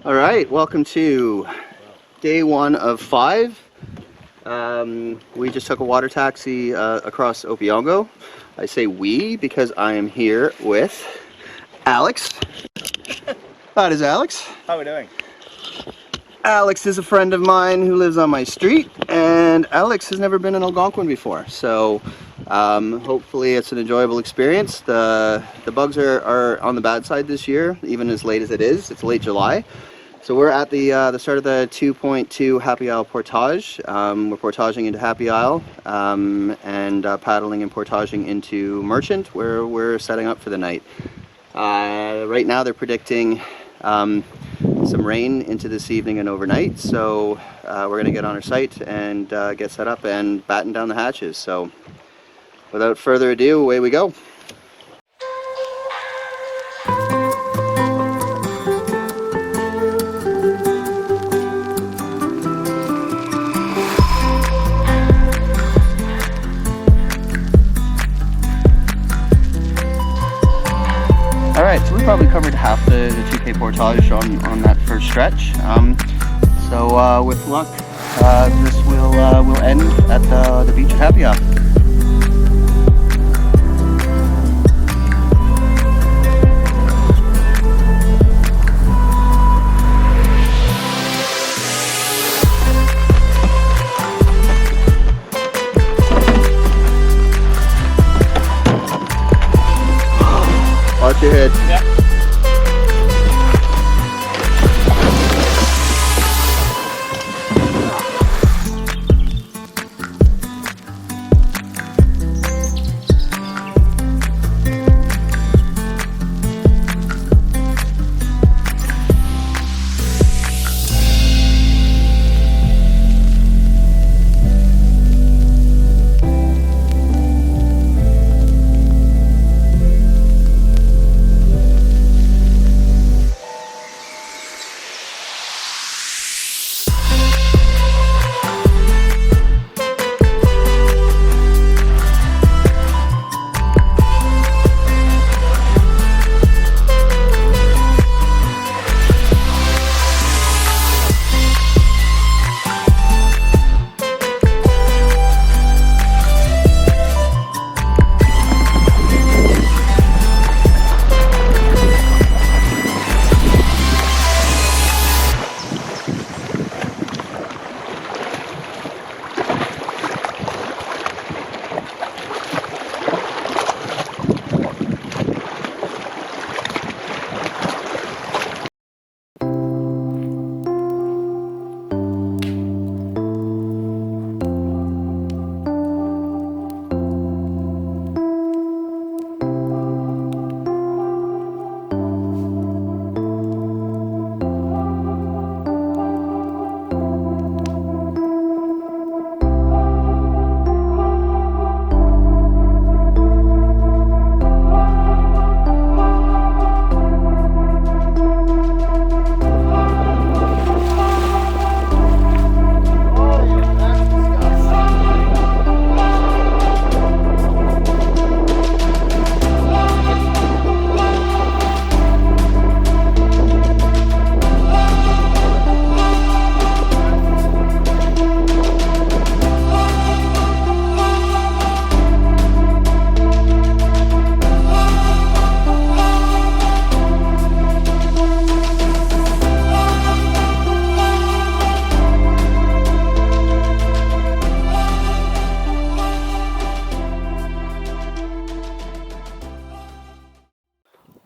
All right, welcome to day 1 of 5. We just took a water taxi across Opiongo. I say we because I am here with Alex. That is Alex. How are we doing? Alex is a friend of mine who lives on my street, and Alex has never been in Algonquin before, so hopefully it's an enjoyable experience. The bugs are on the bad side this year, even as late as it is. It's late July. So we're at the start of the 2.2 Happy Isle portage. We're portaging into Happy Isle and paddling and portaging into Merchant, where we're setting up for the night. Right now they're predicting some rain into this evening and overnight, so we're going to get on our site and get set up and batten down the hatches. So without further ado, away we go. Alright, so we probably covered half the 2K portage on that first stretch. So with luck, this will end at the beach at Happy Isle. Watch your head. Yeah.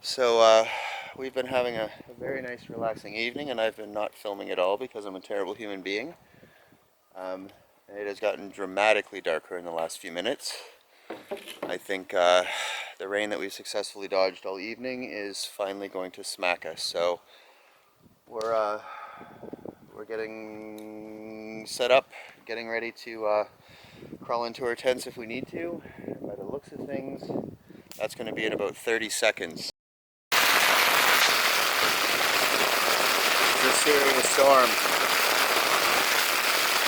So we've been having a very nice relaxing evening, and I've been not filming at all because I'm a terrible human being. It has gotten dramatically darker in the last few minutes. I think the rain that we've successfully dodged all evening is finally going to smack us. So we're getting set up, getting ready to crawl into our tents if we need to. And by the looks of things, that's going to be in about 30 seconds. It's a serious storm,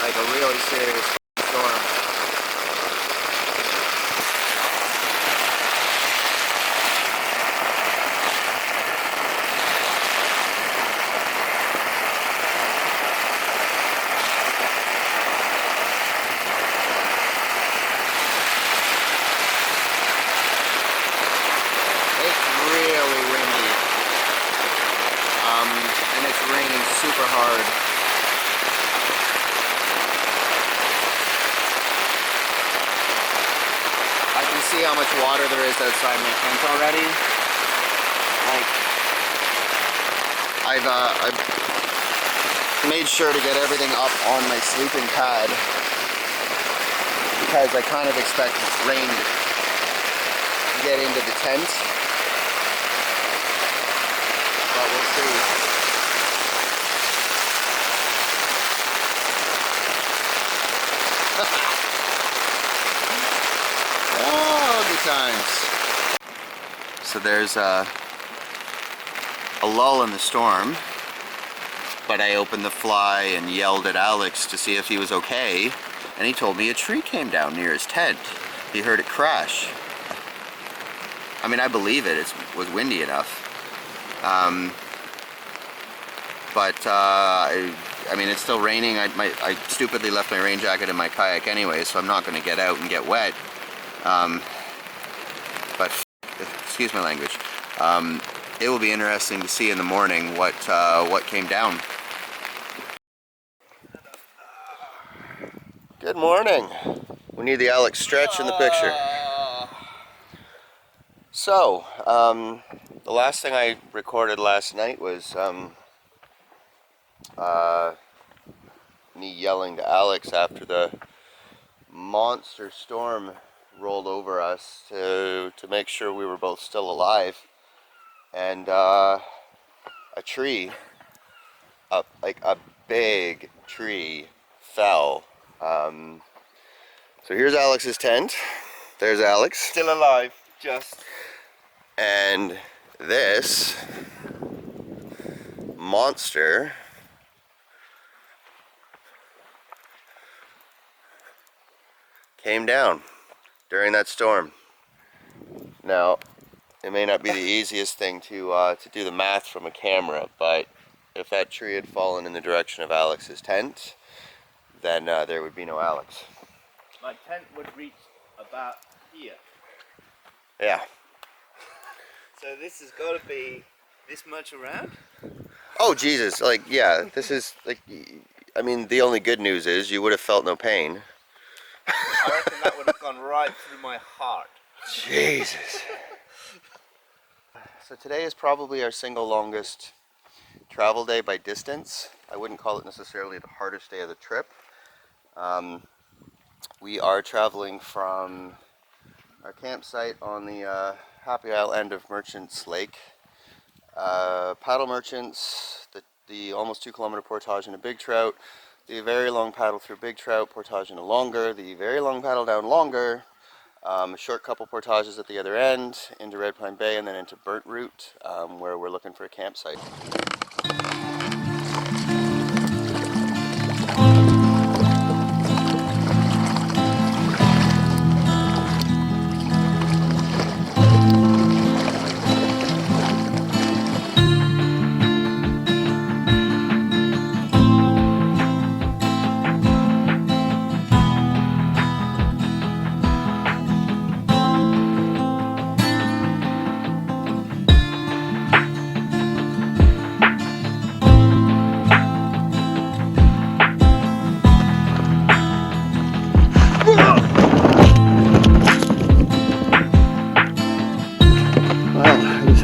like a really serious storm. raining super hard. I can see how much water there is outside my tent already. Like, I've made sure to get everything up on my sleeping pad because I kind of expect rain to get into the tent. But we'll see. Oh, good times. So there's a lull in the storm, but I opened the fly and yelled at Alex to see if he was okay, and he told me a tree came down near his tent. He heard it crash. I mean, I believe it. It was windy enough. I mean, it's still raining. I stupidly left my rain jacket in my kayak anyway, so I'm not going to get out and get wet. But excuse my language. It will be interesting to see in the morning what came down. Good morning. We need the Alex stretch in the picture. So, the last thing I recorded last night was me yelling to Alex after the monster storm rolled over us to make sure we were both still alive. And a tree, like a big tree, fell. So here's Alex's tent. There's Alex. Still alive, just. And this monster came down during that storm. Now, it may not be the easiest thing to do the math from a camera, but if that tree had fallen in the direction of Alex's tent, then there would be no Alex. My tent would reach about here. Yeah. So this has got to be this much around? Oh, Jesus. Like, yeah, this is, like, I mean, the only good news is you would have felt no pain. I reckon that would have gone right through my heart. Jesus. So today is probably our single longest travel day by distance. I wouldn't call it necessarily the hardest day of the trip. We are traveling from our campsite on the Happy Isle end of Merchants Lake. Paddle Merchants, the almost 2 kilometer portage into Big Trout, the very long paddle through Big Trout, portage into Longer, the very long paddle down Longer, a short couple portages at the other end, into Red Pine Bay, and then into Burntroot, where we're looking for a campsite.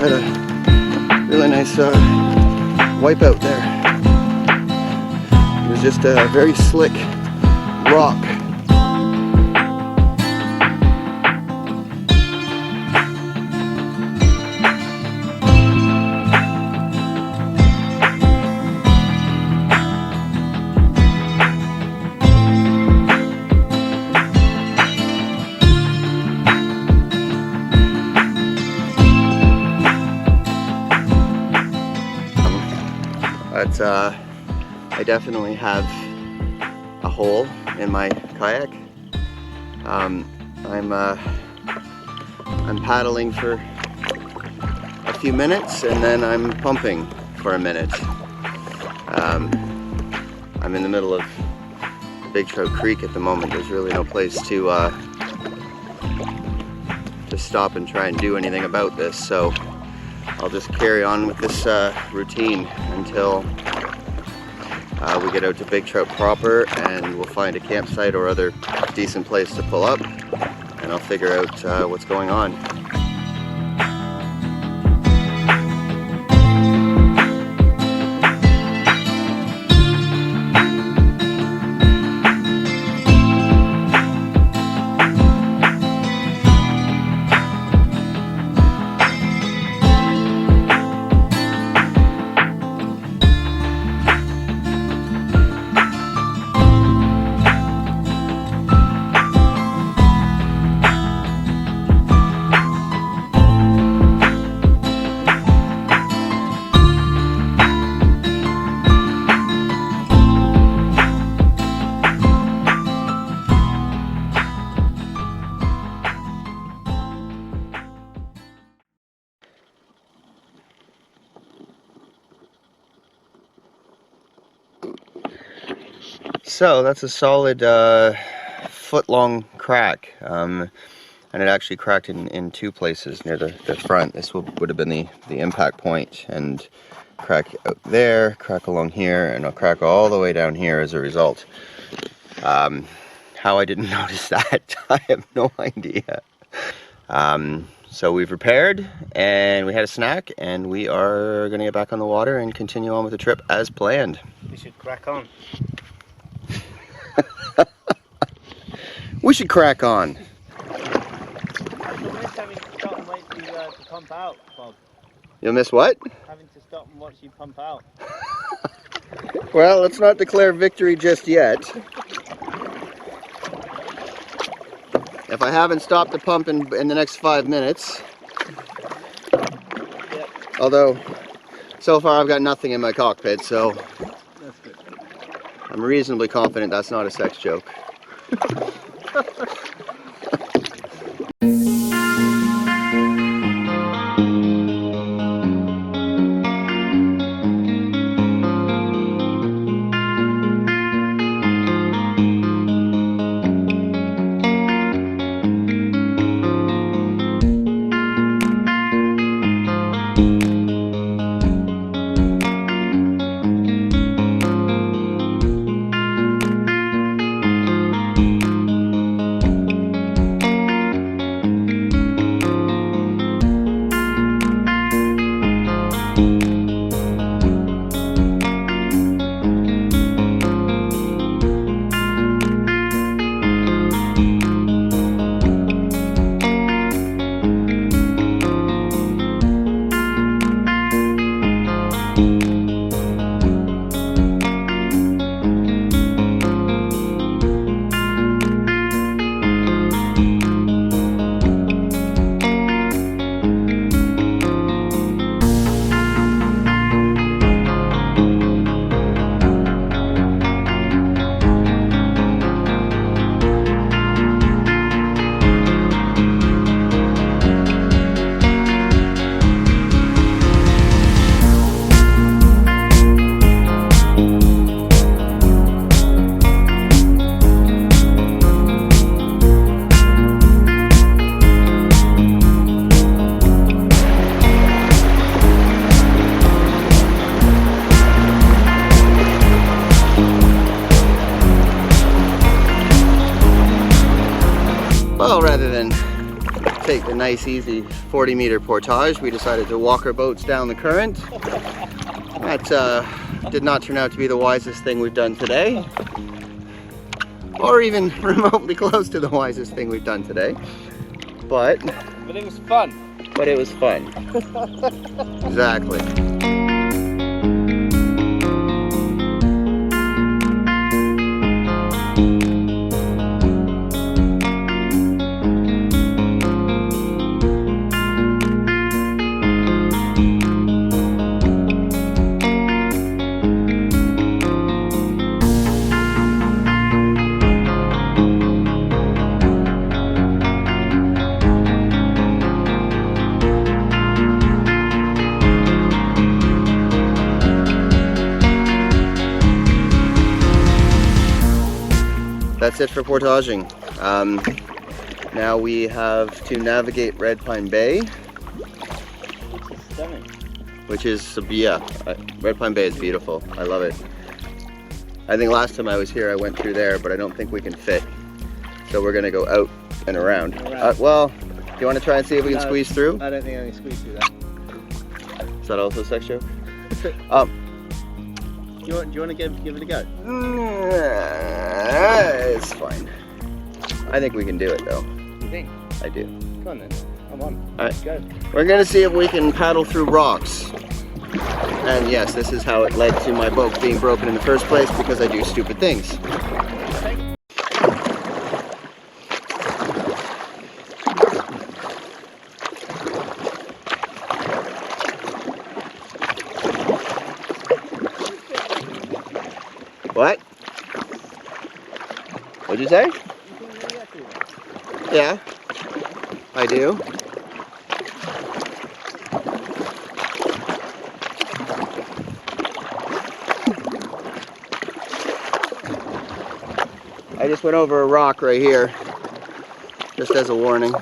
Had a really nice wipeout there. It was just a very slick rock. But I definitely have a hole in my kayak. I'm paddling for a few minutes and then I'm pumping for a minute. I'm in the middle of Big Trout Creek at the moment. There's really no place to stop and try and do anything about this, so I'll just carry on with this routine until we get out to Big Trout proper, and we'll find a campsite or other decent place to pull up, and I'll figure out what's going on. So that's a solid foot-long crack, and it actually cracked in two places near the front. This would have been the impact point, and crack out there, crack along here, and a crack all the way down here as a result. How I didn't notice that, I have no idea. So we've repaired, and we had a snack, and we are going to get back on the water and continue on with the trip as planned. We should crack on. We should crack on. You'll miss having to stop and wait to pump out, Bob. You'll miss what? Having to stop and watch you pump out. Well, let's not declare victory just yet. If I haven't stopped the pump in the next 5 minutes, Yep. Although so far I've got nothing in my cockpit, so That's good. I'm reasonably confident that's not a sex joke. Well, rather than take the nice easy 40-meter portage, we decided to walk our boats down the current. That did not turn out to be the wisest thing we've done today, or even remotely close to the wisest thing we've done today, but it was fun. But it was fun. Exactly. That's it for portaging. Now we have to navigate Red Pine Bay. Which is stunning. Which is, yeah, Red Pine Bay is beautiful. I love it. I think last time I was here I went through there, but I don't think we can fit. So we're gonna go out and around. Well, do you want to try and see if we can squeeze through? I don't think I can squeeze through that. Is that also a sex joke? Do you want to give it a go? It's fine. I think we can do it though. You think? I do. Come on then. I'm on. Alright. Go. We're gonna see if we can paddle through rocks. And yes, this is how it led to my boat being broken in the first place, because I do stupid things. What? What'd you say? Yeah, I do. I just went over a rock right here, just as a warning.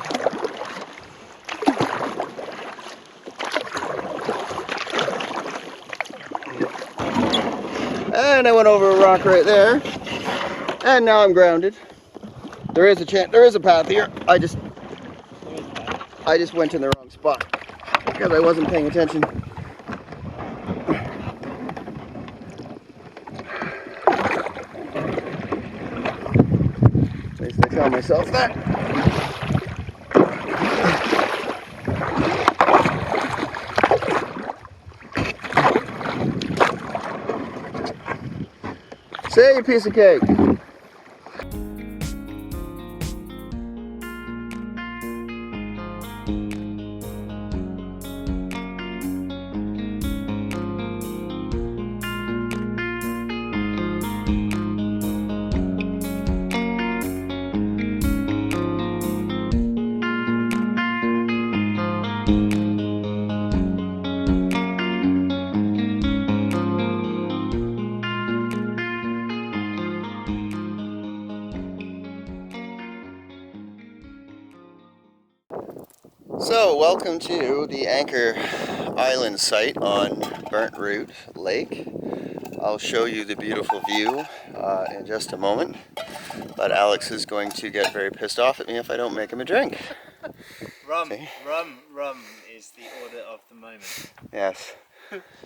And I went over a rock right there, and now I'm grounded. There is a path here. I just went in the wrong spot because I wasn't paying attention. At least I tell myself that. Say, you piece of cake. So, welcome to the Anchor Island site on Burntroot Lake. I'll show you the beautiful view in just a moment, but Alex is going to get very pissed off at me if I don't make him a drink. Rum is the order of the moment. Yes.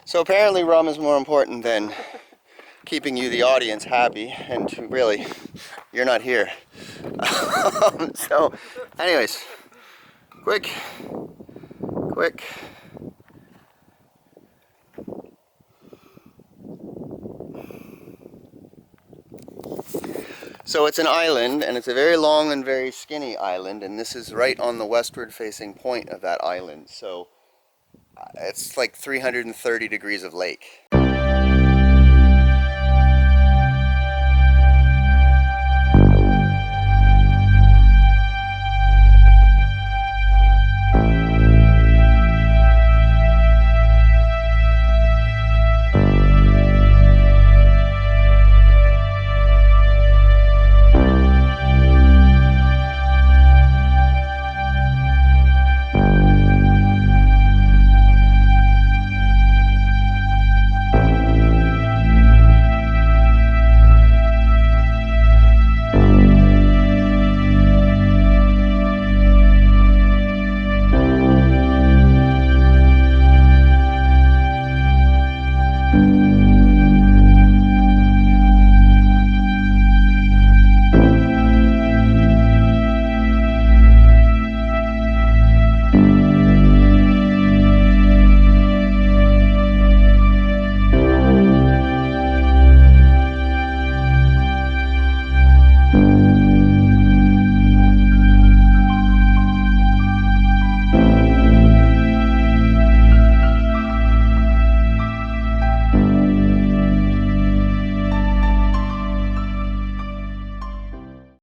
So apparently rum is more important than keeping you, the audience, happy, and really, you're not here. So, anyways, quick. So it's an island, and it's a very long and very skinny island, and this is right on the westward facing point of that island. So it's like 330 degrees of lake.